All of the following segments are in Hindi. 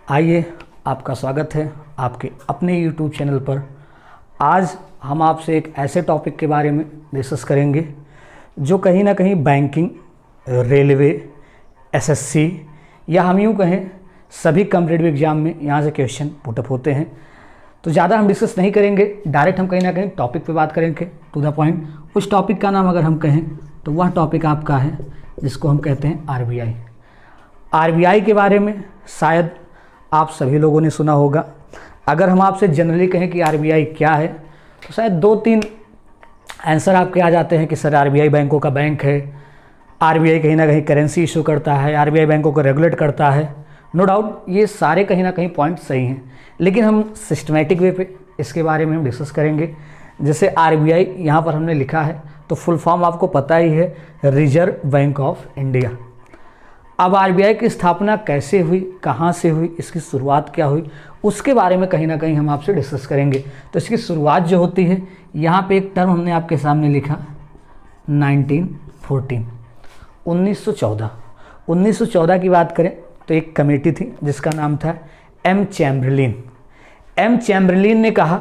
आइए, आपका स्वागत है आपके अपने YouTube चैनल पर। आज हम आपसे एक ऐसे टॉपिक के बारे में डिस्कस करेंगे जो कहीं ना कहीं बैंकिंग, रेलवे, एसएससी या हम यूँ कहें सभी कॉम्पिटिटिव एग्जाम में यहाँ से क्वेश्चन पुटअप होते हैं। तो ज़्यादा हम डिस्कस नहीं करेंगे, डायरेक्ट हम कहीं ना कहीं टॉपिक पे बात करेंगे, टू द पॉइंट। उस टॉपिक का नाम अगर हम कहें तो वह टॉपिक आपका है जिसको हम कहते हैं आरबीआई। आरबीआई के बारे में शायद आप सभी लोगों ने सुना होगा। अगर हम आपसे जनरली कहें कि आरबीआई क्या है तो शायद 2-3 आंसर आपके आ जाते हैं कि सर आरबीआई बैंकों का बैंक है, आरबीआई कहीं ना कहीं करेंसी इशू करता है, आरबीआई बैंकों को रेगुलेट करता है। नो डाउट ये सारे कहीं ना कहीं पॉइंट सही हैं, लेकिन हम सिस्टमेटिक वे पे इसके बारे में हम डिस्कस करेंगे। जैसे आरबीआई यहाँ पर हमने लिखा है तो फुल फॉर्म आपको पता ही है, रिजर्व बैंक ऑफ इंडिया। अब आरबीआई की स्थापना कैसे हुई, कहाँ से हुई, इसकी शुरुआत क्या हुई, उसके बारे में कहीं ना कहीं हम आपसे डिस्कस करेंगे। तो इसकी शुरुआत जो होती है, यहाँ पे एक टर्म हमने आपके सामने लिखा 1914, 1914। 1914 की बात करें तो एक कमेटी थी जिसका नाम था एम चैम्बरलिन। एम चैम्बरलिन ने कहा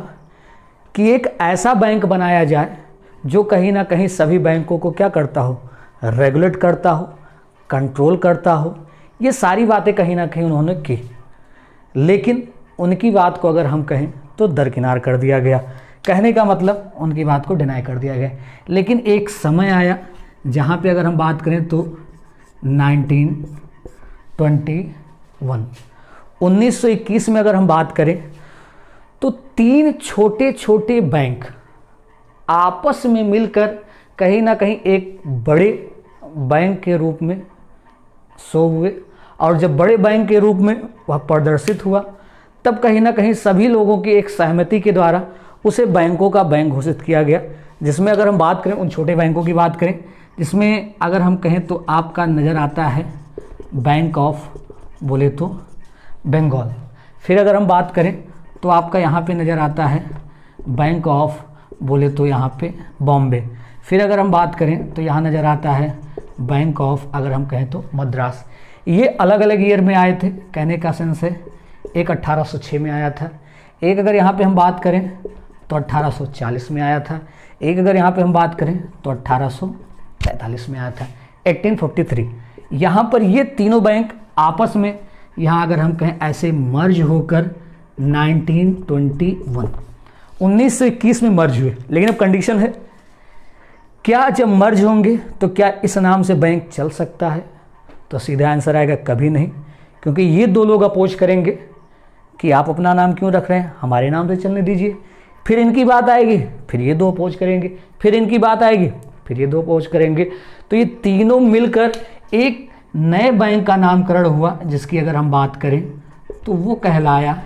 कि एक ऐसा बैंक बनाया जाए जो कहीं ना कहीं सभी बैंकों को क्या करता हो, रेगुलेट करता हो, कंट्रोल करता हो। ये सारी बातें कहीं ना कहीं उन्होंने की, लेकिन उनकी बात को अगर हम कहें तो दरकिनार कर दिया गया। कहने का मतलब उनकी बात को डिनाई कर दिया गया। लेकिन एक समय आया जहाँ पे अगर हम बात करें तो 1921 में अगर हम बात करें तो 3 छोटे छोटे बैंक आपस में मिलकर कहीं ना कहीं एक बड़े बैंक के रूप में शो हुए। और जब बड़े बैंक के रूप में वह प्रदर्शित हुआ तब कहीं ना कहीं सभी लोगों की एक सहमति के द्वारा उसे बैंकों का बैंक घोषित किया गया। जिसमें अगर हम बात करें उन छोटे बैंकों की बात करें, जिसमें अगर हम कहें तो आपका नज़र आता है बैंक ऑफ बोले तो बंगाल। फिर अगर हम बात करें तो आपका यहाँ पे नज़र आता है बैंक ऑफ बोले तो यहाँ पे बॉम्बे। फिर अगर हम बात करें तो यहाँ नज़र आता है बैंक ऑफ अगर हम कहें तो मद्रास। ये अलग अलग ईयर में आए थे, कहने का सेंस है। एक 1806 में आया था, एक अगर यहाँ पे हम बात करें तो 1840 में आया था, एक अगर यहाँ पे हम बात करें तो 1843 में आया था, 1843। यहाँ पर ये तीनों बैंक आपस में यहाँ अगर हम कहें ऐसे मर्ज होकर 1921 में मर्ज हुए। लेकिन अब कंडीशन है, क्या जब मर्ज होंगे तो क्या इस नाम से बैंक चल सकता है? तो सीधा आंसर आएगा कभी नहीं, क्योंकि ये दो लोग अपोज करेंगे कि आप अपना नाम क्यों रख रहे हैं, हमारे नाम से चलने दीजिए। फिर इनकी बात आएगी, फिर ये दो अपोज करेंगे, फिर इनकी बात आएगी, फिर ये दो अपोज करेंगे। तो ये तीनों मिलकर एक नए बैंक का नामकरण हुआ, जिसकी अगर हम बात करें तो वो कहलाया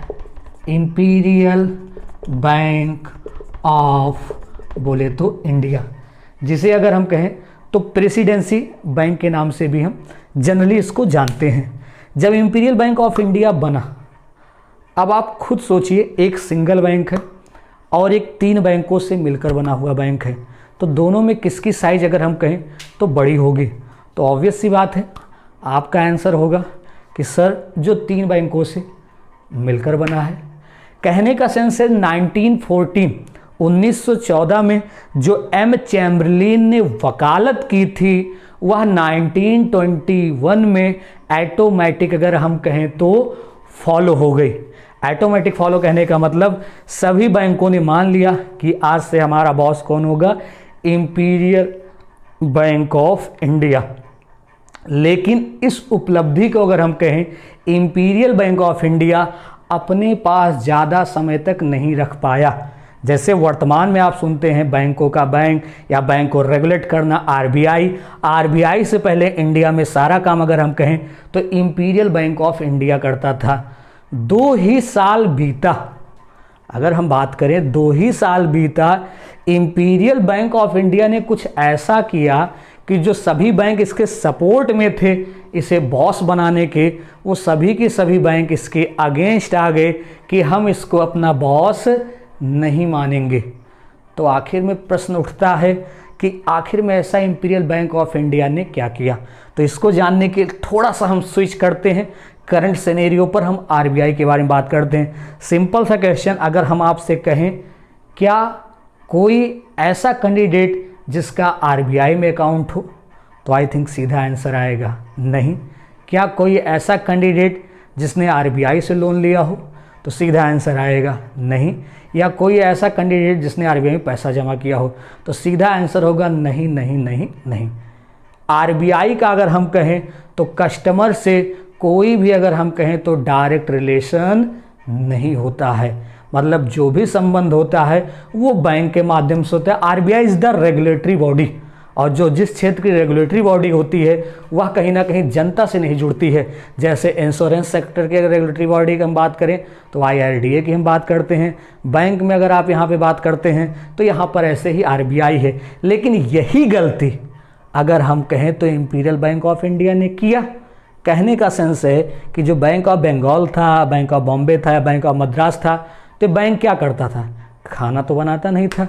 इंपीरियल बैंक ऑफ बोले तो इंडिया, जिसे अगर हम कहें तो प्रेसिडेंसी बैंक के नाम से भी हम जनरली इसको जानते हैं। जब इंपीरियल बैंक ऑफ इंडिया बना, अब आप खुद सोचिए, एक सिंगल बैंक है और एक 3 बैंकों से मिलकर बना हुआ बैंक है, तो दोनों में किसकी साइज अगर हम कहें तो बड़ी होगी। तो ऑब्वियस सी बात है, आपका आंसर होगा कि सर जो 3 बैंकों से मिलकर बना है। कहने का सेंस है 1914 में जो एम चैम्बरलिन ने वकालत की थी वह 1921 में ऑटोमेटिक अगर हम कहें तो फॉलो हो गई। ऑटोमेटिक फॉलो कहने का मतलब सभी बैंकों ने मान लिया कि आज से हमारा बॉस कौन होगा, इंपीरियल बैंक ऑफ इंडिया। लेकिन इस उपलब्धि को अगर हम कहें, इंपीरियल बैंक ऑफ इंडिया अपने पास ज़्यादा समय तक नहीं रख पाया। जैसे वर्तमान में आप सुनते हैं बैंकों का बैंक या बैंक को रेगुलेट करना आरबीआई से पहले इंडिया में सारा काम अगर हम कहें तो इंपीरियल बैंक ऑफ इंडिया करता था। 2 ही साल बीता, अगर हम बात करें 2 ही साल बीता, इंपीरियल बैंक ऑफ इंडिया ने कुछ ऐसा किया कि जो सभी बैंक इसके सपोर्ट में थे इसे बॉस बनाने के, वो सभी के सभी बैंक इसके अगेंस्ट आ गए कि हम इसको अपना बॉस नहीं मानेंगे। तो आखिर में प्रश्न उठता है कि आखिर में ऐसा इंपीरियल बैंक ऑफ इंडिया ने क्या किया। तो इसको जानने के थोड़ा सा हम स्विच करते हैं करंट सिनेरियो पर हम आरबीआई के बारे में बात करते हैं। सिंपल सा क्वेश्चन, अगर हम आपसे कहें क्या कोई ऐसा कैंडिडेट जिसका आरबीआई में अकाउंट हो, तो आई थिंक सीधा आंसर आएगा नहीं। क्या कोई ऐसा कैंडिडेट जिसने आरबीआई से लोन लिया हो, तो सीधा आंसर आएगा नहीं। या कोई ऐसा कैंडिडेट जिसने आरबीआई में पैसा जमा किया हो, तो सीधा आंसर होगा नहीं नहीं नहीं नहीं। आरबीआई का अगर हम कहें तो कस्टमर से कोई भी अगर हम कहें तो डायरेक्ट रिलेशन नहीं होता है, मतलब जो भी संबंध होता है वो बैंक के माध्यम से होता है। RBI is the regulatory body, और जो जिस क्षेत्र की रेगुलेटरी बॉडी होती है वह कहीं ना कहीं जनता से नहीं जुड़ती है। जैसे इंश्योरेंस सेक्टर के रेगुलेटरी बॉडी की हम बात करें तो आईआरडीए की हम बात करते हैं। बैंक में अगर आप यहाँ पे बात करते हैं तो यहाँ पर ऐसे ही आरबीआई है। लेकिन यही गलती अगर हम कहें तो इंपीरियल बैंक ऑफ इंडिया ने किया। कहने का सेंस है कि जो बैंक ऑफ बंगाल था, बैंक ऑफ बॉम्बे था, बैंक ऑफ मद्रास था, तो बैंक क्या करता था, खाना तो बनाता नहीं था,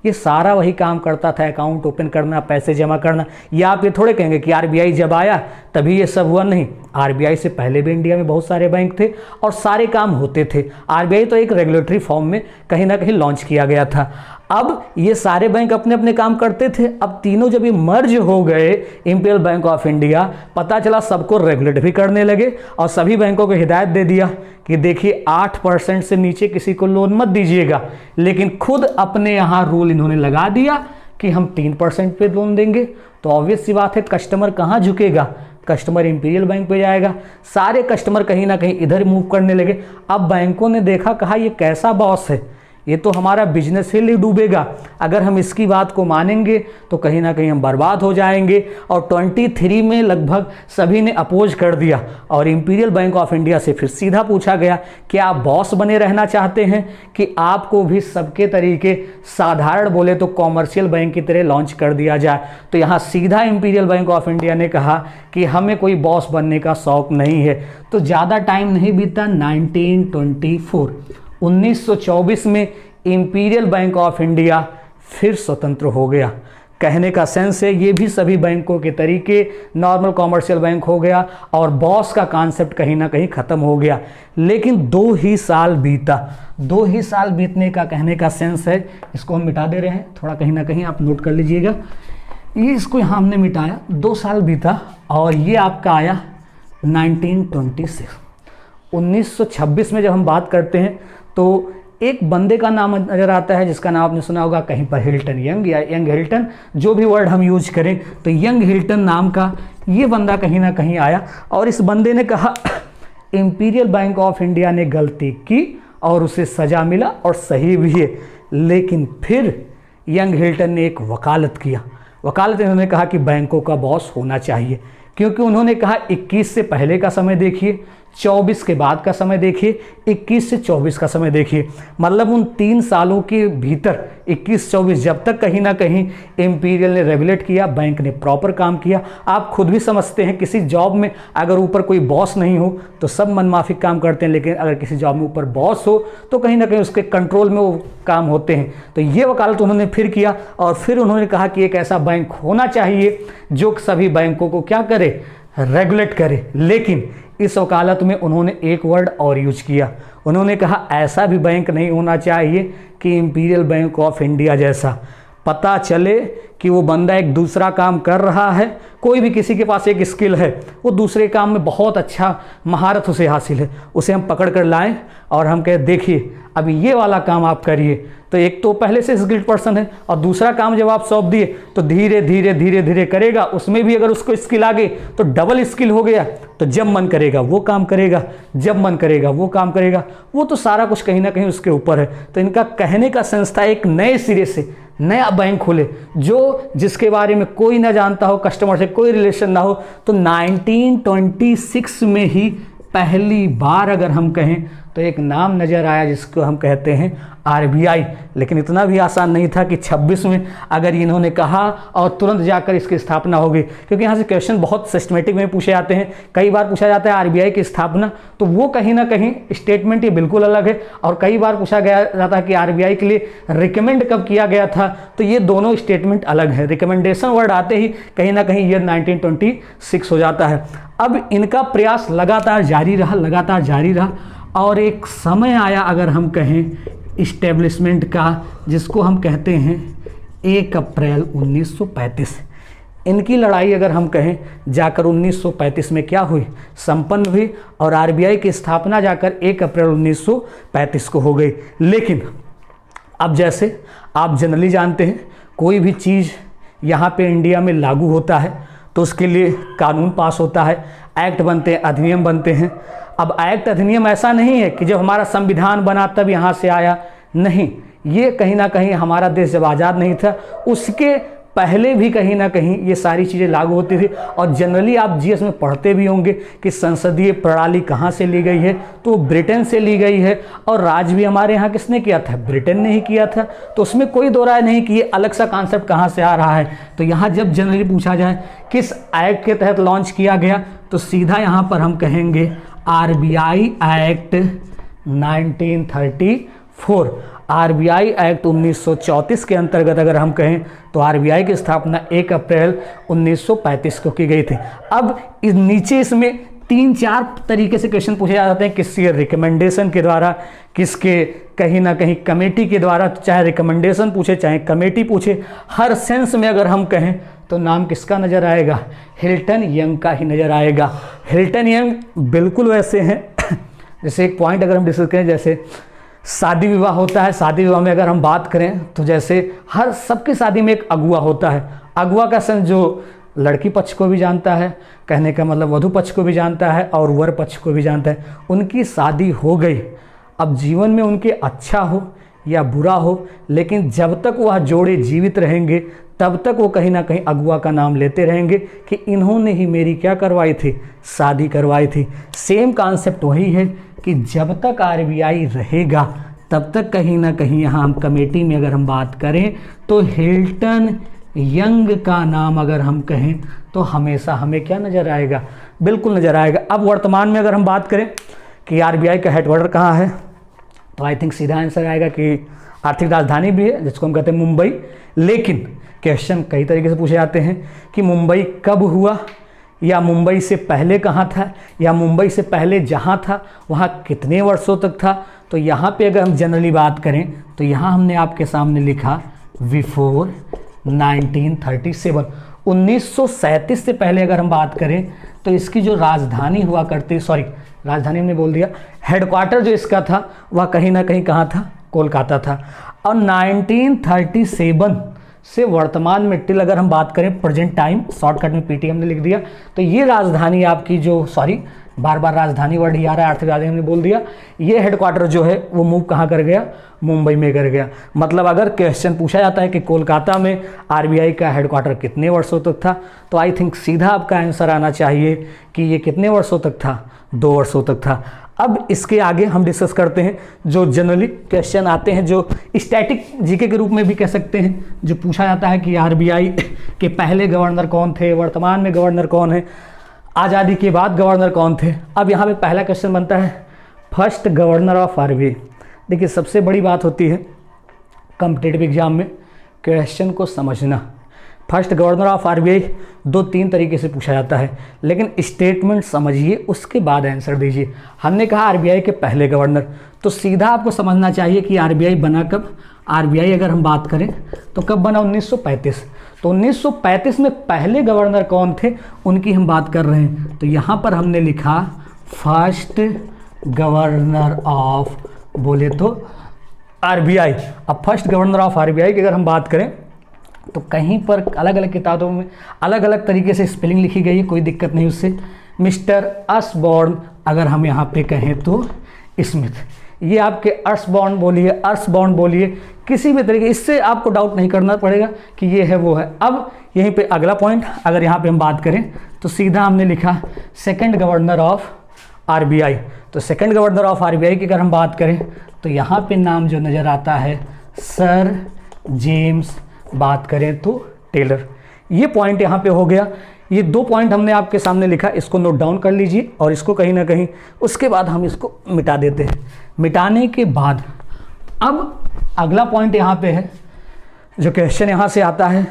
ये सारा वही काम करता था, अकाउंट ओपन करना, पैसे जमा करना। या आप ये थोड़े कहेंगे कि आरबीआई जब आया तभी ये सब हुआ, नहीं। आरबीआई से पहले भी इंडिया में बहुत सारे बैंक थे और सारे काम होते थे। आरबीआई तो एक रेगुलेटरी फॉर्म में कहीं ना कहीं लॉन्च किया गया था। अब ये सारे बैंक अपने अपने काम करते थे। अब तीनों जब ये मर्ज हो गए इंपीरियल बैंक ऑफ इंडिया, पता चला सबको रेगुलेट भी करने लगे और सभी बैंकों को हिदायत दे दिया कि देखिए 8% से नीचे किसी को लोन मत दीजिएगा। लेकिन खुद अपने यहाँ रूल इन्होंने लगा दिया कि हम 3% पे लोन देंगे। तो ऑब्वियस सी बात है कस्टमर कहाँ झुकेगा, कस्टमर इंपीरियल बैंक पे जाएगा। सारे कस्टमर कहीं ना कहीं इधर मूव करने लगे। अब बैंकों ने देखा, कहा ये कैसा बॉस है, ये तो हमारा बिजनेस ही डूबेगा। अगर हम इसकी बात को मानेंगे तो कहीं ना कहीं हम बर्बाद हो जाएंगे। और 23 में लगभग सभी ने अपोज कर दिया और इंपीरियल बैंक ऑफ इंडिया से फिर सीधा पूछा गया कि आप बॉस बने रहना चाहते हैं कि आपको भी सबके तरीके साधारण बोले तो कॉमर्शियल बैंक की तरह लॉन्च कर दिया जाए। तो यहाँ सीधा इंपीरियल बैंक ऑफ इंडिया ने कहा कि हमें कोई बॉस बनने का शौक नहीं है। तो ज़्यादा टाइम नहीं बीता, 1924 में इंपीरियल बैंक ऑफ इंडिया फिर स्वतंत्र हो गया। कहने का सेंस है ये भी सभी बैंकों के तरीके नॉर्मल कॉमर्शियल बैंक हो गया और बॉस का कॉन्सेप्ट कहीं ना कहीं ख़त्म हो गया। लेकिन 2 ही साल बीता। 2 ही साल बीतने का कहने का सेंस है, इसको हम मिटा दे रहे हैं, थोड़ा कहीं ना कहीं आप नोट कर लीजिएगा। ये इसको यहाँ हमने मिटाया, 2 साल बीता और ये आपका आया 1926। 1926 में जब हम बात करते हैं तो एक बंदे का नाम नज़र आता है जिसका नाम आपने सुना होगा कहीं पर, हिल्टन, यंग या यंग हिल्टन, जो भी वर्ड हम यूज करें। तो यंग हिल्टन नाम का ये बंदा कहीं ना कहीं आया और इस बंदे ने कहा इंपीरियल बैंक ऑफ इंडिया ने गलती की और उसे सज़ा मिला और सही भी है। लेकिन फिर यंग हिल्टन ने एक वकालत किया। वकालत इन्होंने कहा कि बैंकों का बॉस होना चाहिए, क्योंकि उन्होंने कहा 21 से पहले का समय देखिए, 24 के बाद का समय देखिए, 21 से 24 का समय देखिए। मतलब उन 3 सालों के भीतर 21-24 जब तक कहीं ना कहीं इंपीरियल ने रेगुलेट किया, बैंक ने प्रॉपर काम किया। आप खुद भी समझते हैं किसी जॉब में अगर ऊपर कोई बॉस नहीं हो तो सब मनमाफिक काम करते हैं, लेकिन अगर किसी जॉब में ऊपर बॉस हो तो कहीं ना कहीं उसके कंट्रोल में वो काम होते हैं। तो ये वकालत उन्होंने फिर किया और फिर उन्होंने कहा कि एक ऐसा बैंक होना चाहिए जो सभी बैंकों को क्या करे, रेगुलेट करे। लेकिन इस वकालत में उन्होंने एक वर्ड और यूज किया, उन्होंने कहा ऐसा भी बैंक नहीं होना चाहिए कि इंपीरियल बैंक ऑफ इंडिया जैसा पता चले कि वो बंदा एक दूसरा काम कर रहा है। कोई भी किसी के पास एक स्किल है, वो दूसरे काम में बहुत अच्छा महारत उसे हासिल है, उसे हम पकड़ कर लाएं और हम कहें देखिए अभी ये वाला काम आप करिए। तो एक तो पहले से स्किल्ड पर्सन है और दूसरा काम जब आप सौंप दिए तो धीरे धीरे धीरे धीरे करेगा। उसमें भी अगर उसको स्किल आ गई तो डबल स्किल हो गया। तो जब मन करेगा वो काम करेगा, जब मन करेगा वो काम करेगा। वो तो सारा कुछ कहीं ना कहीं उसके ऊपर है। तो इनका कहने का सेंस था एक नए सिरे से नया बैंक खोले जो जिसके बारे में कोई ना जानता हो, कस्टमर से कोई रिलेशन ना हो। तो 1926 में ही पहली बार अगर हम कहें तो तो एक नाम नज़र आया जिसको हम कहते हैं आरबीआई। लेकिन इतना भी आसान नहीं था कि 26 में अगर इन्होंने कहा और तुरंत जाकर इसकी स्थापना हो गई, क्योंकि यहाँ से क्वेश्चन बहुत सिस्टमेटिक में पूछे जाते हैं। कई बार पूछा जाता है आरबीआई की स्थापना, तो वो कहीं ना कहीं स्टेटमेंट ये बिल्कुल अलग है, और कई बार पूछा गया जाता है कि आरबीआई के लिए रिकमेंड कब किया गया था, तो ये दोनों स्टेटमेंट अलग है। रिकमेंडेशन वर्ड आते ही कहीं ना कहीं ईयर 1926 हो जाता है। अब इनका प्रयास लगातार जारी रहा और एक समय आया, अगर हम कहें इस्टेब्लिशमेंट का, जिसको हम कहते हैं 1 अप्रैल 1935। इनकी लड़ाई अगर हम कहें जाकर 1935 में क्या हुई, संपन्न हुई, और आरबीआई की स्थापना जाकर 1 अप्रैल 1935 को हो गई। लेकिन अब जैसे आप जनरली जानते हैं, कोई भी चीज़ यहाँ पे इंडिया में लागू होता है तो उसके लिए कानून पास होता है, एक्ट बनते हैं, अधिनियम बनते हैं। अब एक्ट अधिनियम ऐसा नहीं है कि जब हमारा संविधान बना तब यहाँ से आया, नहीं, ये कहीं ना कहीं हमारा देश जब आज़ाद नहीं था उसके पहले भी कहीं ना कहीं ये सारी चीज़ें लागू होती थी। और जनरली आप जीएस में पढ़ते भी होंगे कि संसदीय प्रणाली कहाँ से ली गई है, तो ब्रिटेन से ली गई है। और राज भी हमारे यहाँ किसने किया था, ब्रिटेन ने ही किया था। तो उसमें कोई दो राय नहीं कि ये अलग सा कॉन्सेप्ट कहाँ से आ रहा है। तो यहाँ जब जनरली पूछा जाए किस एक्ट के तहत लॉन्च किया गया, तो सीधा यहाँ पर हम कहेंगे आरबीआई एक्ट 1934। आरबीआई एक्ट 1934 के अंतर्गत अगर हम कहें तो आरबीआई की स्थापना 1 अप्रैल 1935 को की गई थी। अब इस नीचे इसमें 3-4 तरीके से क्वेश्चन पूछे जा सकते हैं, किसके रिकमेंडेशन के द्वारा, किसके कहीं ना कहीं कमेटी के द्वारा। चाहे रिकमेंडेशन पूछे चाहे कमेटी पूछे, हर सेंस में अगर हम कहें तो नाम किसका नज़र आएगा, हिल्टन यंग का ही नज़र आएगा। हिल्टन यंग बिल्कुल वैसे हैं जैसे एक पॉइंट अगर हम डिस्कस करें, जैसे शादी विवाह होता है, शादी विवाह में अगर हम बात करें तो जैसे हर सबकी शादी में एक अगुआ होता है। अगुआ का सेंस जो लड़की पक्ष को भी जानता है, कहने का मतलब वधू पक्ष को भी जानता है और वर पक्ष को भी जानता है। उनकी शादी हो गई, अब जीवन में उनके अच्छा हो या बुरा हो, लेकिन जब तक वह जोड़े जीवित रहेंगे तब तक वो कहीं ना कहीं अगुआ का नाम लेते रहेंगे कि इन्होंने ही मेरी क्या करवाई थी, शादी करवाई थी। सेम कॉन्सेप्ट वही है कि जब तक आरबीआई रहेगा तब तक कहीं ना कहीं यहाँ हम कमेटी में अगर हम बात करें तो हिल्टन यंग का नाम अगर हम कहें तो हमेशा हमें क्या नज़र आएगा, बिल्कुल नज़र आएगा। अब वर्तमान में अगर हम बात करें कि आरबीआई का हेडक्वार्टर कहाँ है, तो आई थिंक सीधा आंसर आएगा कि आर्थिक राजधानी भी है जिसको हम कहते हैं मुंबई। लेकिन क्वेश्चन कई तरीके से पूछे जाते हैं कि मुंबई कब हुआ, या मुंबई से पहले कहाँ था, या मुंबई से पहले जहाँ था वहाँ कितने वर्षों तक था। तो यहाँ पे अगर हम जनरली बात करें तो यहाँ हमने आपके सामने लिखा बिफोर 1937। 1937 से पहले अगर हम बात करें तो इसकी जो राजधानी हुआ करती, सॉरी राजधानी हमने बोल दिया, हेडक्वार्टर जो इसका था वह कहीं ना कहीं कहाँ था, कोलकाता था। और 1937 से वर्तमान में टिल अगर हम बात करें प्रेजेंट टाइम, शॉर्टकट में पीटी हमने लिख दिया, तो ये राजधानी आपकी जो, सॉरी बार बार राजधानी वर्ड ही आ रहा है, आर्थिक राजधानी हमने बोल दिया, ये हेडक्वार्टर जो है वो मूव कहाँ कर गया, मुंबई में कर गया। मतलब अगर क्वेश्चन पूछा जाता है कि कोलकाता में आरबीआई का हेडक्वार्टर कितने वर्षों तक था, तो आई थिंक सीधा आपका आंसर आना चाहिए कि ये कितने वर्षों तक था, 2 वर्षों तक था। अब इसके आगे हम डिस्कस करते हैं जो जनरली क्वेश्चन आते हैं, जो स्टैटिक जीके के रूप में भी कह सकते हैं, जो पूछा जाता है कि आरबीआई के पहले गवर्नर कौन थे, वर्तमान में गवर्नर कौन है, आज़ादी के बाद गवर्नर कौन थे। अब यहाँ पे पहला क्वेश्चन बनता है फर्स्ट गवर्नर ऑफ आरबीआई। देखिए सबसे बड़ी बात होती है कॉम्पिटिटिव एग्जाम में क्वेश्चन को समझना। फर्स्ट गवर्नर ऑफ आरबीआई 2-3 तरीके से पूछा जाता है, लेकिन स्टेटमेंट समझिए उसके बाद आंसर दीजिए। हमने कहा आरबीआई के पहले गवर्नर, तो सीधा आपको समझना चाहिए कि आरबीआई बना कब। आरबीआई अगर हम बात करें तो कब बना, 1935। तो 1935 में पहले गवर्नर कौन थे उनकी हम बात कर रहे हैं। तो यहाँ पर हमने लिखा फर्स्ट गवर्नर ऑफ, बोले तो आरबीआई। अब फर्स्ट गवर्नर ऑफ आरबीआई की अगर हम बात करें तो कहीं पर अलग अलग किताबों में अलग अलग तरीके से स्पेलिंग लिखी गई है, कोई दिक्कत नहीं उससे। मिस्टर अस्बॉर्न अगर हम यहाँ पे कहें तो स्मिथ, ये आपके अर्सबॉर्न बोलिए, अर्सबॉर्न बोलिए, किसी भी तरीके, इससे आपको डाउट नहीं करना पड़ेगा कि ये है वो है। अब यहीं पे अगला पॉइंट अगर यहाँ पे हम बात करें तो सीधा हमने लिखा सेकंड गवर्नर ऑफ आरबीआई। तो सेकंड गवर्नर ऑफ आरबीआई की अगर हम बात करें तो यहाँ पे नाम जो नज़र आता है सर जेम्स, बात करें तो टेलर। ये पॉइंट यहाँ पे हो गया। ये 2 पॉइंट हमने आपके सामने लिखा, इसको नोट डाउन कर लीजिए और इसको कहीं ना कहीं उसके बाद हम इसको मिटा देते हैं। मिटाने के बाद अब अगला पॉइंट यहाँ पे है, जो क्वेश्चन यहाँ से आता है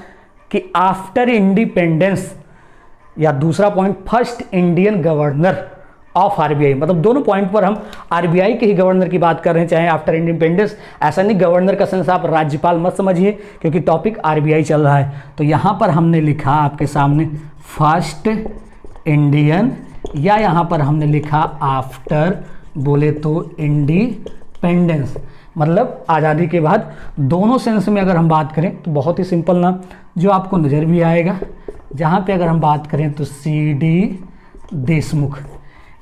कि आफ्टर इंडिपेंडेंस, या दूसरा point first Indian governor of RBI, मतलब दोनों पॉइंट पर हम आरबीआई के ही गवर्नर की बात कर रहे हैं, चाहे आफ्टर इंडिपेंडेंस। ऐसा नहीं गवर्नर का सेंस आप राज्यपाल मत समझिए, क्योंकि टॉपिक आरबीआई चल रहा है। तो यहाँ पर हमने लिखा आपके सामने फर्स्ट इंडियन, या यहाँ पर हमने लिखा आफ्टर बोले तो इंडिपेंडेंस, मतलब आज़ादी के बाद। दोनों सेंस में अगर हम बात करें तो बहुत ही सिंपल नाम जो आपको नज़र भी आएगा, जहाँ पे अगर हम बात करें तो CD देशमुख,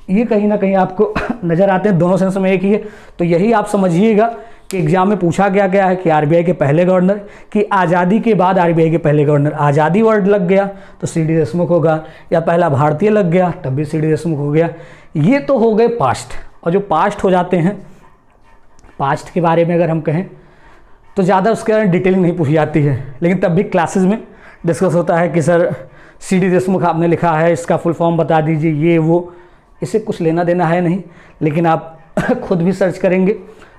ये कहीं ना कहीं आपको नज़र आते हैं, दोनों सेंस में एक ही है। तो यही आप समझिएगा कि एग्जाम में पूछा गया है कि आरबीआई के पहले गवर्नर, कि आज़ादी के बाद आरबीआई के पहले गवर्नर। आज़ादी वर्ड लग गया तो CD देशमुख होगा, या पहला भारतीय लग गया तब भी CD देशमुख हो गया। ये तो हो गए पास्ट। और जो पास्ट हो जाते हैं, पास्ट के बारे में अगर हम कहें तो ज़्यादा उसके बारे में डिटेलिंग नहीं पूछी जाती है, लेकिन तब भी क्लासेस में डिस्कस होता है कि सर CD देशमुख आपने लिखा है, इसका फुल फॉर्म बता दीजिए, ये वो। इससे कुछ लेना देना है नहीं, लेकिन आप खुद भी सर्च करेंगे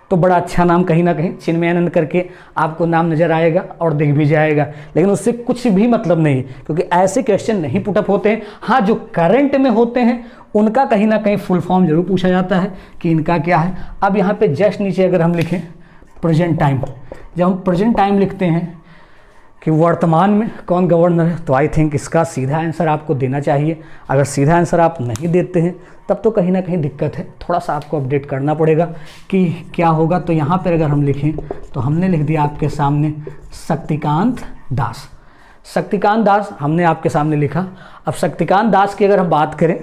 तो बड़ा अच्छा नाम कहीं ना कहीं चिन्मयानंद करके आपको नाम नज़र आएगा और दिख भी जाएगा, लेकिन उससे कुछ भी मतलब नहीं, क्योंकि ऐसे क्वेश्चन नहीं पुटअप होते हैं। हाँ, जो करंट में होते हैं उनका कहीं ना कहीं फुल फॉर्म जरूर पूछा जाता है कि इनका क्या है। अब यहाँ पे जस्ट नीचे अगर हम लिखें प्रेजेंट टाइम, जब हम प्रेजेंट टाइम लिखते हैं कि वर्तमान में कौन गवर्नर है, तो आई थिंक इसका सीधा आंसर आपको देना चाहिए। अगर सीधा आंसर आप नहीं देते हैं तब तो कहीं ना कहीं दिक्कत है, थोड़ा सा आपको अपडेट करना पड़ेगा कि क्या होगा। तो यहाँ पर अगर हम लिखें तो हमने लिख दिया आपके सामने शक्तिकांत दास। शक्तिकांत दास हमने आपके सामने लिखा। अब शक्तिकांत दास की अगर हम बात करें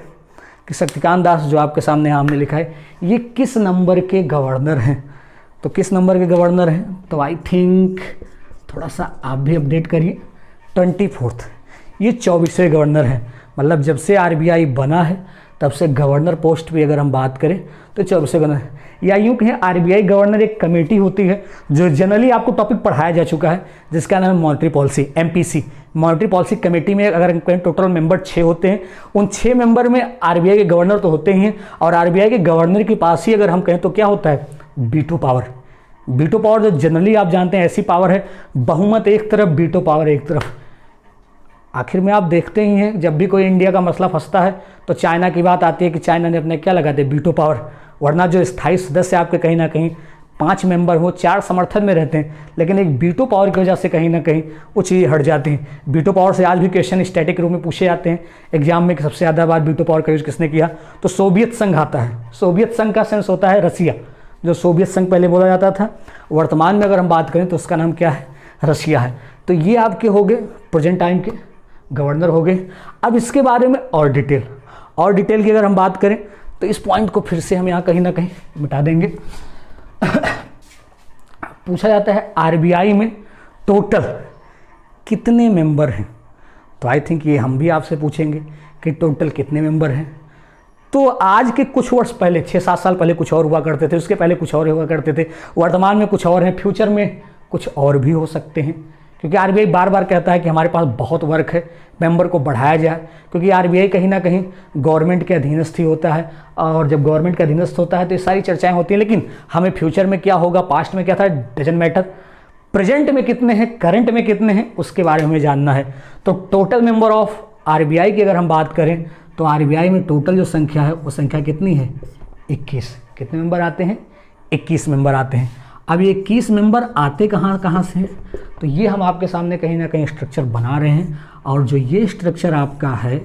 कि शक्तिकांत दास जो आपके सामने हमने लिखा है, ये किस नंबर के गवर्नर हैं, तो किस नंबर के गवर्नर हैं, तो आई थिंक थोड़ा सा आप भी अपडेट करिए, 24th। ये 24वें गवर्नर हैं, मतलब जब से आरबीआई बना है तब से गवर्नर पोस्ट पे अगर हम बात करें तो 24वें गवर्नर, या यूँ कहें आरबीआई गवर्नर एक कमेटी होती है जो जनरली आपको टॉपिक पढ़ाया जा चुका है, जिसका नाम है monetary policy, MPC। Monetary policy committee में अगर हम कहें टोटल मेंबर 6 होते हैं, उन 6 मेंबर में आरबीआई के गवर्नर तो होते ही हैं, और आरबीआई के गवर्नर के पास ही अगर हम कहें तो क्या होता है, वीटो पावर। वीटो पावर जो जनरली आप जानते हैं ऐसी पावर है, बहुमत एक तरफ, वीटो पावर एक तरफ। आखिर में आप देखते ही हैं जब भी कोई इंडिया का मसला फंसता है तो चाइना की बात आती है कि चाइना ने अपने क्या लगा दिया, वीटो पावर। वरना जो स्थायी सदस्य आपके कहीं ना कहीं 5 मेंबर हो, 4 समर्थन में रहते हैं, लेकिन एक वीटो पावर की वजह से कहीं ना कहीं वो चीज़ें हट जाती हैं। वीटो पावर से आज भी क्वेश्चन स्टैटिक रूप में पूछे जाते हैं एग्जाम में कि सबसे ज़्यादा बार वीटो पावर का यूज़ किसने किया, तो सोवियत संघ आता है। सोवियत संघ का सेंस होता है रसिया, जो सोवियत संघ पहले बोला जाता था, वर्तमान में अगर हम बात करें तो उसका नाम क्या है, रसिया है। तो ये आपके हो गए प्रेजेंट टाइम के गवर्नर हो गए। अब इसके बारे में और डिटेल की अगर हम बात करें तो इस पॉइंट को फिर से हम यहाँ कहीं ना कहीं मिटा देंगे। पूछा जाता है आरबीआई में टोटल कितने मेंबर हैं, तो आई थिंक ये हम भी आपसे पूछेंगे कि टोटल कितने मेंबर हैं। तो आज के कुछ वर्ष पहले, 6-7 साल पहले कुछ और हुआ करते थे, उसके पहले कुछ और हुआ करते थे, वर्तमान में कुछ और हैं, फ्यूचर में कुछ और भी हो सकते हैं, क्योंकि आरबीआई बार बार कहता है कि हमारे पास बहुत वर्क है, मेंबर को बढ़ाया जाए, क्योंकि आरबीआई कहीं ना कहीं गवर्नमेंट के अधीनस्थ ही होता है, और जब गवर्नमेंट के अधीनस्थ होता है तो ये सारी चर्चाएं होती हैं। लेकिन हमें फ्यूचर में क्या होगा, पास्ट में क्या था, डजंट मैटर, प्रेजेंट में कितने हैं, करंट में कितने हैं, उसके बारे में हमें जानना है। तो टोटल मेंबर ऑफ आरबीआई की अगर हम बात करें तो आरबीआई में टोटल जो संख्या है वो संख्या कितनी है, 21। कितने मेंबर आते हैं, 21 मेंबर आते हैं। अब ये 21 मेंबर आते कहाँ से हैं, तो ये हम आपके सामने कहीं ना कहीं स्ट्रक्चर बना रहे हैं, और जो ये स्ट्रक्चर आपका है,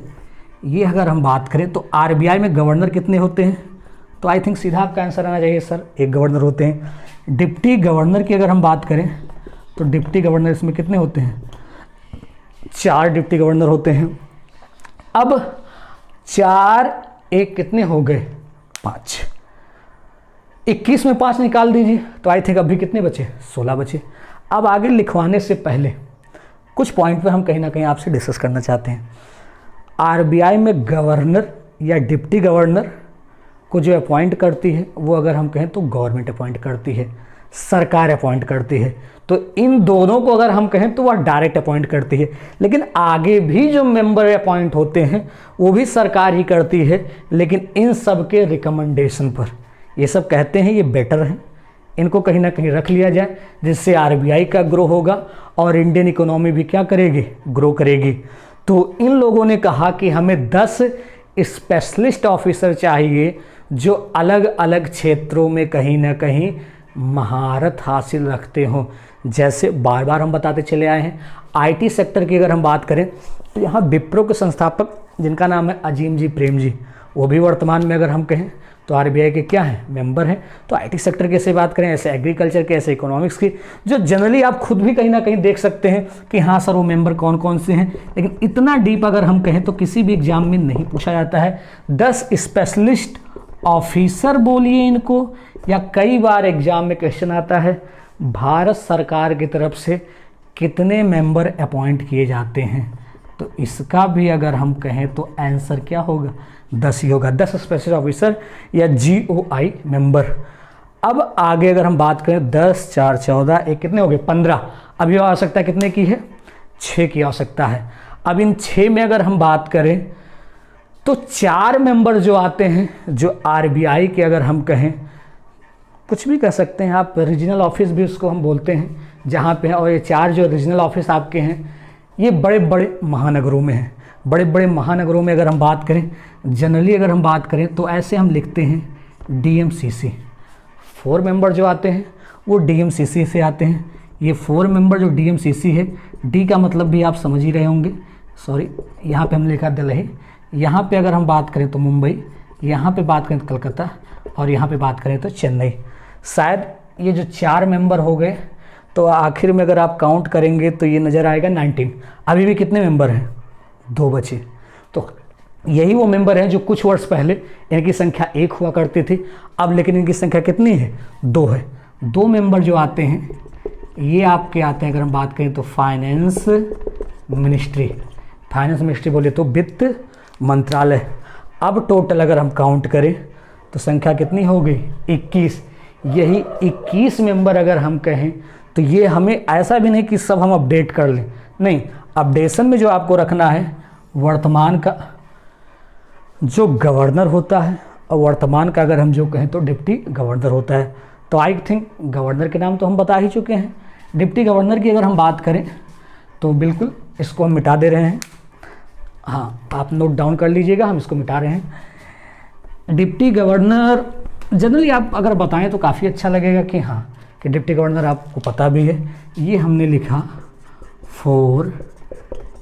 ये अगर हम बात करें तो आरबीआई में गवर्नर कितने होते हैं, तो आई थिंक सीधा आपका आंसर आना चाहिए सर, 1 गवर्नर होते हैं। डिप्टी गवर्नर की अगर हम बात करें तो डिप्टी गवर्नर इसमें कितने होते हैं, 4 डिप्टी गवर्नर होते हैं। अब 4 1 कितने हो गए, 5। 21 में 5 निकाल दीजिए तो आई थिंक अभी कितने बचे, 16 बचे। अब आगे लिखवाने से पहले कुछ पॉइंट पे हम कहीं ना कहीं आपसे डिस्कस करना चाहते हैं। आरबीआई में गवर्नर या डिप्टी गवर्नर को जो अपॉइंट करती है वो अगर हम कहें तो गवर्नमेंट अपॉइंट करती है, सरकार अपॉइंट करती है। तो इन दोनों को अगर हम कहें तो वह डायरेक्ट अपॉइंट करती है, लेकिन आगे भी जो मेंबर अपॉइंट होते हैं वो भी सरकार ही करती है, लेकिन इन सब के रिकमेंडेशन पर। ये सब कहते हैं ये बेटर है, इनको कहीं ना कहीं रख लिया जाए, जिससे आरबीआई का ग्रो होगा और इंडियन इकोनॉमी भी क्या करेगी, ग्रो करेगी। तो इन लोगों ने कहा कि हमें 10 स्पेशलिस्ट ऑफिसर चाहिए जो अलग अलग क्षेत्रों में कहीं ना कहीं महारत हासिल रखते हों। जैसे बार बार हम बताते चले आए हैं, आईटी सेक्टर की अगर हम बात करें तो यहाँ विप्रो के संस्थापक जिनका नाम है अजीम जी प्रेम जी, वो भी वर्तमान में अगर हम कहें तो आरबीआई के क्या हैं, मेंबर हैं। तो आईटी सेक्टर की ऐसे बात करें, ऐसे एग्रीकल्चर के, ऐसे इकोनॉमिक्स की, जो जनरली आप खुद भी कहीं ना कहीं देख सकते हैं कि हाँ सर वो मेंबर कौन कौन से हैं, लेकिन इतना डीप अगर हम कहें तो किसी भी एग्जाम में नहीं पूछा जाता है। 10 स्पेशलिस्ट ऑफिसर बोलिए इनको, या कई बार एग्जाम में क्वेश्चन आता है भारत सरकार की तरफ से कितने मेंबर अपॉइंट किए जाते हैं, तो इसका भी अगर हम कहें तो आंसर क्या होगा, 10 ही होगा। 10 स्पेशल ऑफिसर या GOI मेंबर। अब आगे अगर हम बात करें 10 4 14 एक कितने हो गए 15। अब ये आवश्यकता कितने की है, 6 की आवश्यकता है। अब इन 6 में अगर हम बात करें तो 4 मेंबर जो आते हैं, जो आरबीआई के अगर हम कहें कुछ भी कह सकते हैं आप, रीजनल ऑफिस भी उसको हम बोलते हैं जहाँ पे, और ये 4 जो रीजनल ऑफिस आपके हैं ये बड़े बड़े महानगरों में हैं। बड़े बड़े महानगरों में अगर हम बात करें, जनरली अगर हम बात करें तो ऐसे हम लिखते हैं DMCC। 4 मेंबर जो आते हैं वो DMCC से आते हैं। ये 4 मेंबर जो DMCC है, डी का मतलब भी आप समझ ही रहे होंगे, सॉरी यहाँ पे हमने लिखा दिल्ली, यहाँ पे अगर हम बात करें तो मुंबई, यहाँ पे बात करें तो कलकत्ता, और यहाँ पे बात करें तो चेन्नई। शायद ये जो 4 मेंबर हो गए, तो आखिर में अगर आप काउंट करेंगे तो ये नज़र आएगा 19। अभी भी कितने मेंबर हैं, 2 बचे। तो यही वो मेंबर हैं जो कुछ वर्ष पहले इनकी संख्या 1 हुआ करती थी, अब लेकिन इनकी संख्या कितनी है, 2 है। 2 मेंबर जो आते हैं ये आपके आते हैं, अगर हम बात करें तो फाइनेंस मिनिस्ट्री। फाइनेंस मिनिस्ट्री बोले तो वित्त मंत्रालय। अब टोटल अगर हम काउंट करें तो संख्या कितनी हो गई, 21। यही 21 मेंबर अगर हम कहें तो ये हमें ऐसा भी नहीं कि सब हम अपडेट कर लें, नहीं, अपडेशन में जो आपको रखना है वर्तमान का जो गवर्नर होता है, और वर्तमान का अगर हम जो कहें तो डिप्टी गवर्नर होता है। तो आई थिंक गवर्नर के नाम तो हम बता ही चुके हैं। डिप्टी गवर्नर की अगर हम बात करें तो बिल्कुल इसको हम मिटा दे रहे हैं, हाँ आप नोट डाउन कर लीजिएगा, हम इसको मिटा रहे हैं। डिप्टी गवर्नर जनरली आप अगर बताएं तो काफ़ी अच्छा लगेगा कि हाँ कि डिप्टी गवर्नर आपको पता भी है। ये हमने लिखा 4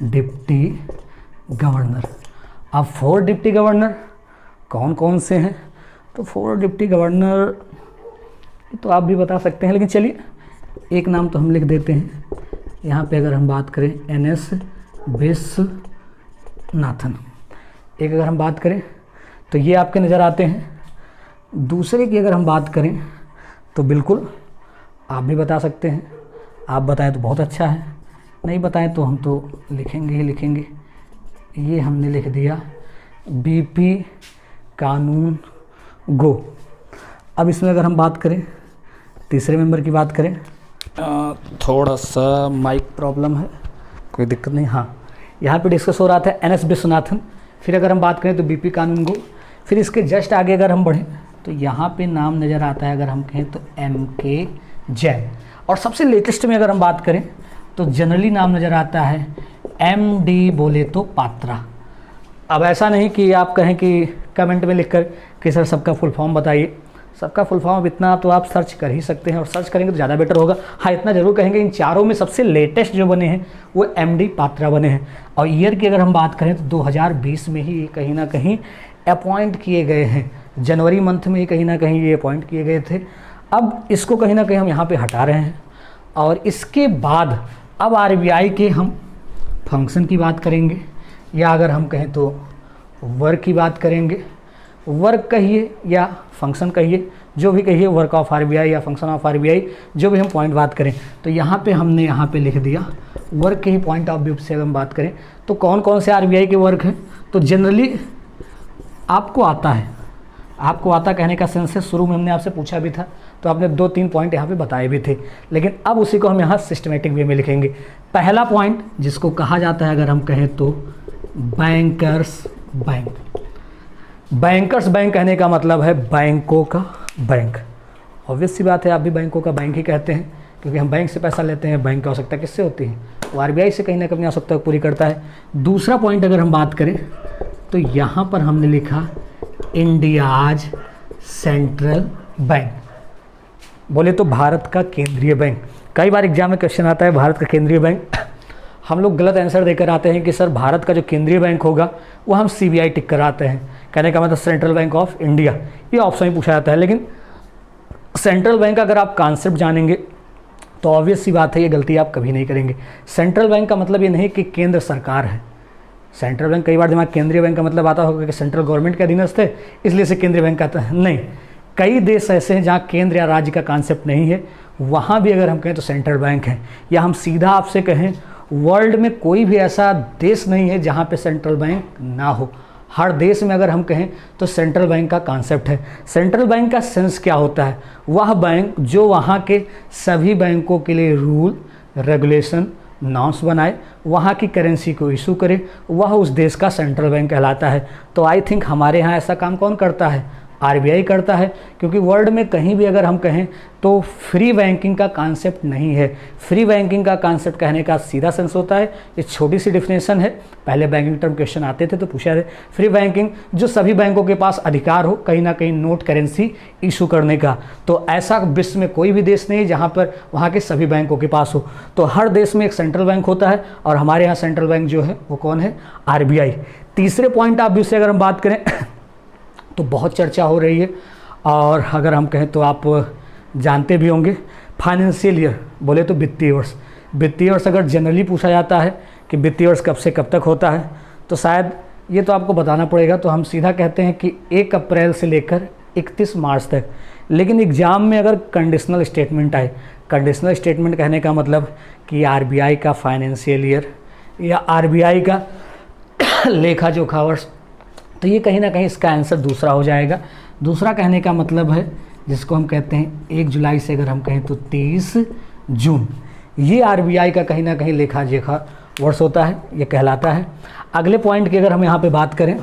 डिप्टी गवर्नर। अब 4 डिप्टी गवर्नर कौन कौन से हैं, तो 4 डिप्टी गवर्नर तो आप भी बता सकते हैं, लेकिन चलिए एक नाम तो हम लिख देते हैं। यहाँ पे अगर हम बात करें NS विश्वनाथन, एक अगर हम बात करें तो ये आपके नज़र आते हैं। दूसरे की अगर हम बात करें तो बिल्कुल आप भी बता सकते हैं, आप बताएं तो बहुत अच्छा है, नहीं बताएं तो हम तो लिखेंगे ही लिखेंगे। ये हमने लिख दिया BP कानून गो। अब इसमें अगर हम बात करें तीसरे मेंबर की बात करें, थोड़ा सा माइक प्रॉब्लम है, कोई दिक्कत नहीं, हाँ यहाँ पे डिस्कस हो रहा था NS विश्वनाथन। फिर अगर हम बात करें तो BP कानून गो। फिर इसके जस्ट आगे अगर हम बढ़ें तो यहाँ पे नाम नज़र आता है, अगर हम कहें तो MK जैन। और सबसे लेटेस्ट में अगर हम बात करें तो जनरली नाम नज़र आता है MD बोले तो पात्रा। अब ऐसा नहीं कि आप कहें कि कमेंट में लिखकर कि सर सबका फुल फॉर्म बताइए, सबका फुल फॉर्म इतना तो आप सर्च कर ही सकते हैं, और सर्च करेंगे तो ज़्यादा बेटर होगा। हाँ इतना ज़रूर कहेंगे इन चारों में सबसे लेटेस्ट जो बने हैं वो MD पात्रा बने हैं। और ईयर की अगर हम बात करें तो 2020 में ही कहीं ना कहीं अपॉइंट किए गए हैं, जनवरी मंथ में ही कहीं ना कहीं ये अपॉइंट किए गए थे। अब इसको कहीं ना कहीं हम यहाँ पे हटा रहे हैं, और इसके बाद अब आरबीआई के हम फंक्शन की बात करेंगे, या अगर हम कहें तो वर्क की बात करेंगे। वर्क कहिए या फंक्शन कहिए, जो भी कहिए, वर्क ऑफ आरबीआई या फंक्शन ऑफ आरबीआई, जो भी हम पॉइंट बात करें। तो यहाँ पे हमने यहाँ पे लिख दिया वर्क के ही पॉइंट ऑफ व्यू से अगर हम बात करें तो कौन कौन से आरबीआई के वर्क हैं। तो जनरली आपको आता है आपको आता कहने का सेंस है, शुरू में हमने आपसे पूछा भी था, तो आपने 2-3 पॉइंट यहाँ पे बताए भी थे, लेकिन अब उसी को हम यहाँ सिस्टमेटिक वे में लिखेंगे। पहला पॉइंट जिसको कहा जाता है अगर हम कहें तो बैंकर्स बैंक। बैंकर्स बैंक कहने का मतलब है बैंकों का बैंक। ऑब्वियस सी बात है, आप भी बैंकों का बैंक ही कहते हैं, क्योंकि हम बैंक से पैसा लेते हैं। बैंक की आवश्यकता किससे होती है? वो आरबीआई से कहीं ना कहीं आवश्यकता पूरी करता है। दूसरा पॉइंट अगर हम बात करें तो यहाँ पर हमने लिखा इंडियाज सेंट्रल बैंक, बोले तो भारत का केंद्रीय बैंक। कई बार एग्जाम में क्वेश्चन आता है भारत का केंद्रीय बैंक, हम लोग गलत आंसर देकर आते हैं कि सर भारत का जो केंद्रीय बैंक होगा वो हम सीबीआई टिक कराते हैं। कहने का मतलब सेंट्रल बैंक ऑफ इंडिया, ये ऑप्शन ही पूछा जाता है। लेकिन सेंट्रल बैंक का अगर आप कॉन्सेप्ट जानेंगे तो ऑब्वियस सी बात है, ये गलती आप कभी नहीं करेंगे। सेंट्रल बैंक का मतलब ये नहीं कि केंद्र सरकार है। सेंट्रल बैंक, कई बार दिमाग केंद्रीय बैंक का मतलब आता होगा कि सेंट्रल गवर्नमेंट के अधीनस्थ है इसलिए से केंद्रीय बैंक आता है, नहीं। कई देश ऐसे हैं जहाँ केंद्र या राज्य का कॉन्सेप्ट नहीं है, वहाँ भी अगर हम कहें तो सेंट्रल बैंक है। या हम सीधा आपसे कहें, वर्ल्ड में कोई भी ऐसा देश नहीं है जहाँ पे सेंट्रल बैंक ना हो। हर देश में अगर हम कहें तो सेंट्रल बैंक का कॉन्सेप्ट है। सेंट्रल बैंक का सेंस क्या होता है? वह बैंक जो वहाँ के सभी बैंकों के लिए रूल, रेगुलेशन, नॉर्म्स बनाए, वहाँ की करेंसी को इशू करे, वह उस देश का सेंट्रल बैंक कहलाता है। तो आई थिंक हमारे यहाँ ऐसा काम कौन करता है? आरबीआई करता है, क्योंकि वर्ल्ड में कहीं भी अगर हम कहें तो फ्री बैंकिंग का कॉन्सेप्ट नहीं है। फ्री बैंकिंग का कॉन्सेप्ट कहने का सीधा सेंस होता है, ये छोटी सी डिफिनेशन है, पहले बैंकिंग टर्म क्वेश्चन आते थे तो पूछा है, फ्री बैंकिंग जो सभी बैंकों के पास अधिकार हो कहीं ना कहीं नोट करेंसी इशू करने का। तो ऐसा विश्व में कोई भी देश नहीं जहाँ पर वहाँ के सभी बैंकों के पास हो। तो हर देश में एक सेंट्रल बैंक होता है और हमारे यहाँ सेंट्रल बैंक जो है वो कौन है? आरबीआई। तीसरे पॉइंट आप से अगर हम बात करें तो बहुत चर्चा हो रही है, और अगर हम कहें तो आप जानते भी होंगे, फाइनेंशियल ईयर, बोले तो वित्तीय वर्ष। वित्तीय वर्ष अगर जनरली पूछा जाता है कि वित्तीय वर्ष कब से कब तक होता है, तो शायद ये तो आपको बताना पड़ेगा, तो हम सीधा कहते हैं कि 1 अप्रैल से लेकर 31 मार्च तक। लेकिन एग्ज़ाम में अगर कंडीशनल स्टेटमेंट आए, कंडीशनल स्टेटमेंट कहने का मतलब कि आरबीआई का फाइनेंशियल ईयर या आरबीआई का लेखा जोखा वर्ष, तो ये कहीं ना कहीं इसका आंसर दूसरा हो जाएगा। दूसरा कहने का मतलब है जिसको हम कहते हैं 1 जुलाई से अगर हम कहें तो 30 जून, ये आरबीआई का कहीं ना कहीं लेखा जोखा वर्ष होता है, ये कहलाता है। अगले पॉइंट की अगर हम यहाँ पे बात करें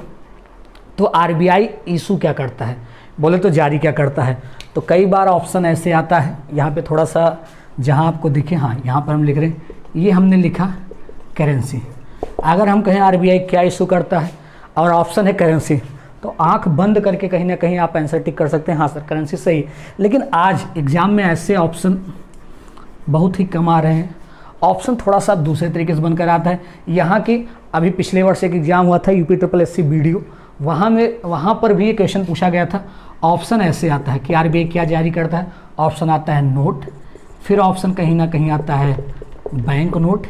तो आरबीआई इशू क्या करता है, बोले तो जारी क्या करता है। तो कई बार ऑप्शन ऐसे आता है, यहाँ पे थोड़ा सा जहाँ आपको दिखे, हाँ यहाँ पर हम लिख रहे हैं, ये हमने लिखा करेंसी। अगर हम कहें आरबीआई क्या इशू करता है और ऑप्शन है करेंसी, तो आंख बंद करके कहीं ना कहीं आप आंसर टिक कर सकते हैं, हाँ सर करेंसी सही। लेकिन आज एग्जाम में ऐसे ऑप्शन बहुत ही कम आ रहे हैं, ऑप्शन थोड़ा सा दूसरे तरीके से बनकर आता है। यहाँ की अभी पिछले वर्ष एक एग्जाम हुआ था UPSSC BDO, वहाँ पर भी ये क्वेश्चन पूछा गया था। ऑप्शन ऐसे आता है कि आरबीआई क्या जारी करता है, ऑप्शन आता है नोट, फिर ऑप्शन कहीं ना कहीं आता है बैंक नोट,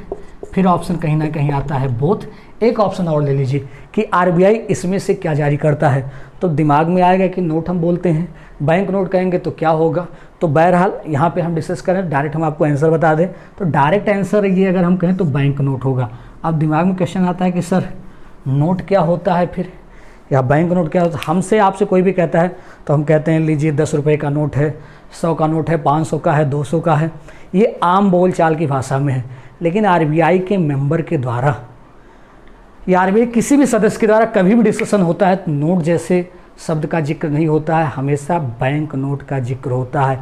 फिर ऑप्शन कहीं ना कहीं आता है बोथ। एक ऑप्शन और ले लीजिए कि आरबीआई इसमें से क्या जारी करता है, तो दिमाग में आएगा कि नोट हम बोलते हैं, बैंक नोट कहेंगे तो क्या होगा। तो बहरहाल यहाँ पे हम डिस्कस करें, डायरेक्ट हम आपको आंसर बता दें, तो डायरेक्ट आंसर ये अगर हम कहें तो बैंक नोट होगा। अब दिमाग में क्वेश्चन आता है कि सर नोट क्या होता है फिर, या बैंक नोट क्या होता है। हमसे आपसे कोई भी कहता है तो हम कहते हैं लीजिए 10 रुपये का नोट है, 100 का नोट है, 500 का है, 200 का है, ये आम बोलचाल की भाषा में है। लेकिन आरबीआई के मेंबर के द्वारा या आरबीआई किसी भी सदस्य के द्वारा कभी भी डिस्कशन होता है तो नोट जैसे शब्द का जिक्र नहीं होता है, हमेशा बैंक नोट का जिक्र होता है।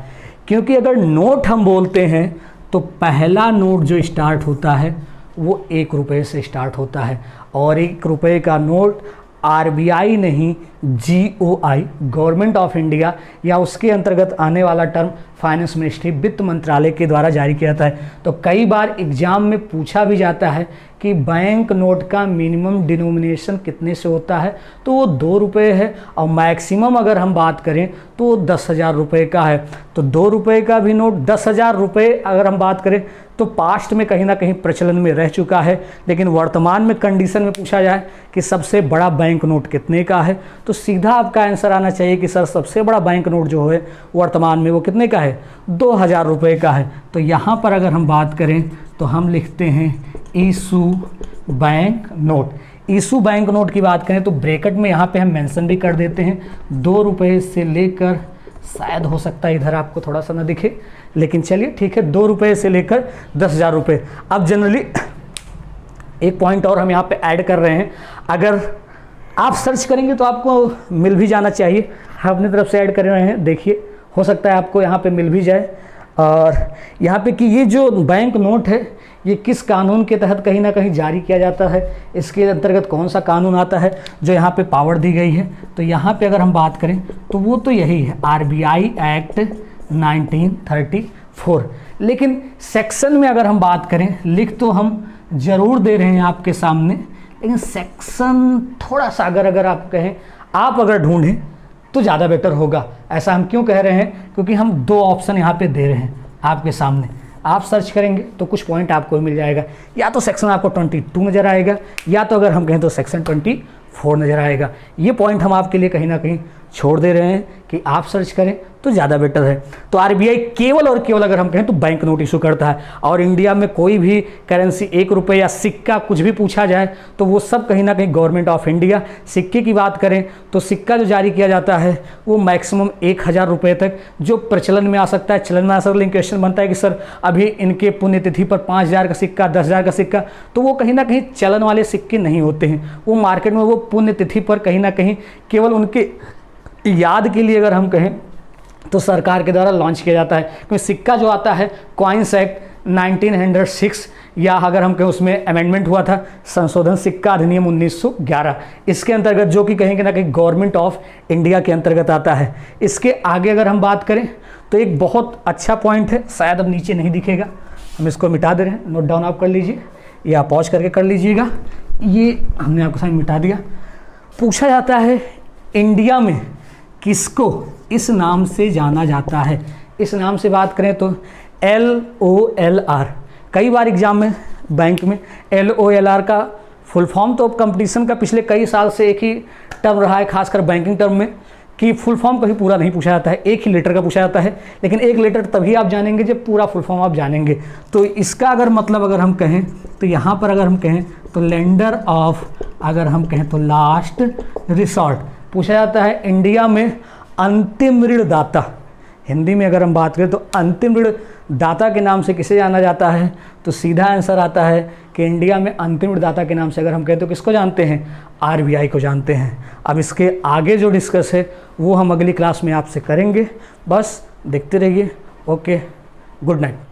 क्योंकि अगर नोट हम बोलते हैं तो पहला नोट जो स्टार्ट होता है वो 1 रुपये से स्टार्ट होता है, और 1 रुपये का नोट आरबीआई नहीं, GOI गवर्नमेंट ऑफ इंडिया या उसके अंतर्गत आने वाला टर्म फाइनेंस मिनिस्ट्री वित्त मंत्रालय के द्वारा जारी किया जाता है। तो कई बार एग्जाम में पूछा भी जाता है कि बैंक नोट का मिनिमम डिनोमिनेशन कितने से होता है, तो वो 2 रुपये है, और मैक्सिमम अगर हम बात करें तो वो 10,000 रुपये का है। तो 2 रुपये का भी नोट 10,000 रुपये अगर हम बात करें तो पास्ट में कहीं ना कहीं प्रचलन में रह चुका है। लेकिन वर्तमान में कंडीशन में पूछा जाए कि सबसे बड़ा बैंक नोट कितने का है, तो सीधा आपका आंसर आना चाहिए कि सर सबसे बड़ा बैंक नोट जो है वर्तमान में वो कितने का है, 2,000 रुपये का है। तो यहाँ पर अगर हम बात करें तो हम लिखते हैं issue bank note. Issue bank note की बात करें तो ब्रैकेट में यहाँ पे हम मेंशन भी कर देते हैं 2 रुपये से लेकर, शायद हो सकता है इधर आपको थोड़ा सा ना दिखे, लेकिन चलिए ठीक है, 2 रुपये से लेकर 10,000 रुपये। अब जनरली एक पॉइंट और हम यहाँ पे ऐड कर रहे हैं, अगर आप सर्च करेंगे तो आपको मिल भी जाना चाहिए, हम अपनी तरफ से ऐड कर रहे हैं, देखिए हो सकता है आपको यहाँ पे मिल भी जाए। और यहाँ पे कि ये जो बैंक नोट है ये किस कानून के तहत कहीं ना कहीं जारी किया जाता है, इसके अंतर्गत कौन सा कानून आता है जो यहाँ पे पावर दी गई है, तो यहाँ पे अगर हम बात करें तो वो तो यही है RBI एक्ट 1934। लेकिन सेक्शन में अगर हम बात करें, लिख तो हम ज़रूर दे रहे हैं आपके सामने, लेकिन सेक्शन थोड़ा सा अगर आप कहें, आप अगर ढूंढें तो ज़्यादा बेटर होगा। ऐसा हम क्यों कह रहे हैं, क्योंकि हम 2 ऑप्शन यहाँ पे दे रहे हैं आपके सामने, आप सर्च करेंगे तो कुछ पॉइंट आपको मिल जाएगा, या तो सेक्शन आपको 22 नज़र आएगा, या तो अगर हम कहें तो सेक्शन 24 नज़र आएगा। ये पॉइंट हम आपके लिए कहीं ना कहीं छोड़ दे रहे हैं कि आप सर्च करें तो ज़्यादा बेटर है। तो RBI केवल और केवल अगर हम कहें तो बैंक नोट इशू करता है, और इंडिया में कोई भी करेंसी 1 रुपये या सिक्का कुछ भी पूछा जाए तो वो सब कहीं ना कहीं गवर्नमेंट ऑफ इंडिया। सिक्के की बात करें तो सिक्का जो जारी किया जाता है वो मैक्सिमम 1,000 रुपये तक जो प्रचलन में आ सकता है, चलन में आ सकता है। लेकिन क्वेश्चन बनता है कि सर अभी इनके पुण्यतिथि पर 5,000 का सिक्का, 10,000 का सिक्का, तो वो कहीं ना कहीं चलन वाले सिक्के नहीं होते हैं, वो मार्केट में वो पुण्यतिथि पर कहीं ना कहीं केवल उनके याद के लिए अगर हम कहें तो सरकार के द्वारा लॉन्च किया जाता है। क्योंकि सिक्का जो आता है कॉइन्स एक्ट 1906, या अगर हम कहें उसमें अमेंडमेंट हुआ था, संशोधन सिक्का अधिनियम 1911, इसके अंतर्गत, जो कि कहीं ना कहीं गवर्नमेंट ऑफ इंडिया के अंतर्गत आता है। इसके आगे अगर हम बात करें तो एक बहुत अच्छा पॉइंट है, शायद अब नीचे नहीं दिखेगा, हम इसको मिटा दे रहे हैं, नोट डाउन आप कर लीजिए या पॉज करके कर लीजिएगा। ये हमने आपको सामने मिटा दिया। पूछा जाता है इंडिया में किसको इस नाम से जाना जाता है, इस नाम से बात करें तो LOLR। कई बार एग्जाम में, बैंक में LOLR का फुल फॉर्म तो कंपटीशन का पिछले कई साल से एक ही टर्म रहा है, खासकर बैंकिंग टर्म में, कि फुल फॉर्म कभी पूरा नहीं पूछा जाता है, एक ही लेटर का पूछा जाता है। लेकिन एक लेटर तभी आप जानेंगे जब पूरा फुल फॉर्म आप जानेंगे। तो इसका अगर मतलब अगर हम कहें तो यहाँ पर अगर हम कहें तो लेंडर ऑफ, अगर हम कहें तो लास्ट रिसॉर्ट पूछा जाता है। इंडिया में अंतिम ऋण दाता, हिंदी में अगर हम बात करें तो अंतिम ऋण दाता के नाम से किसे जाना जाता है, तो सीधा आंसर आता है कि इंडिया में अंतिम ऋण दाता के नाम से अगर हम कहें तो किसको जानते हैं, RBI को जानते हैं। अब इसके आगे जो डिस्कस है वो हम अगली क्लास में आपसे करेंगे, बस देखते रहिए। Okay, good night.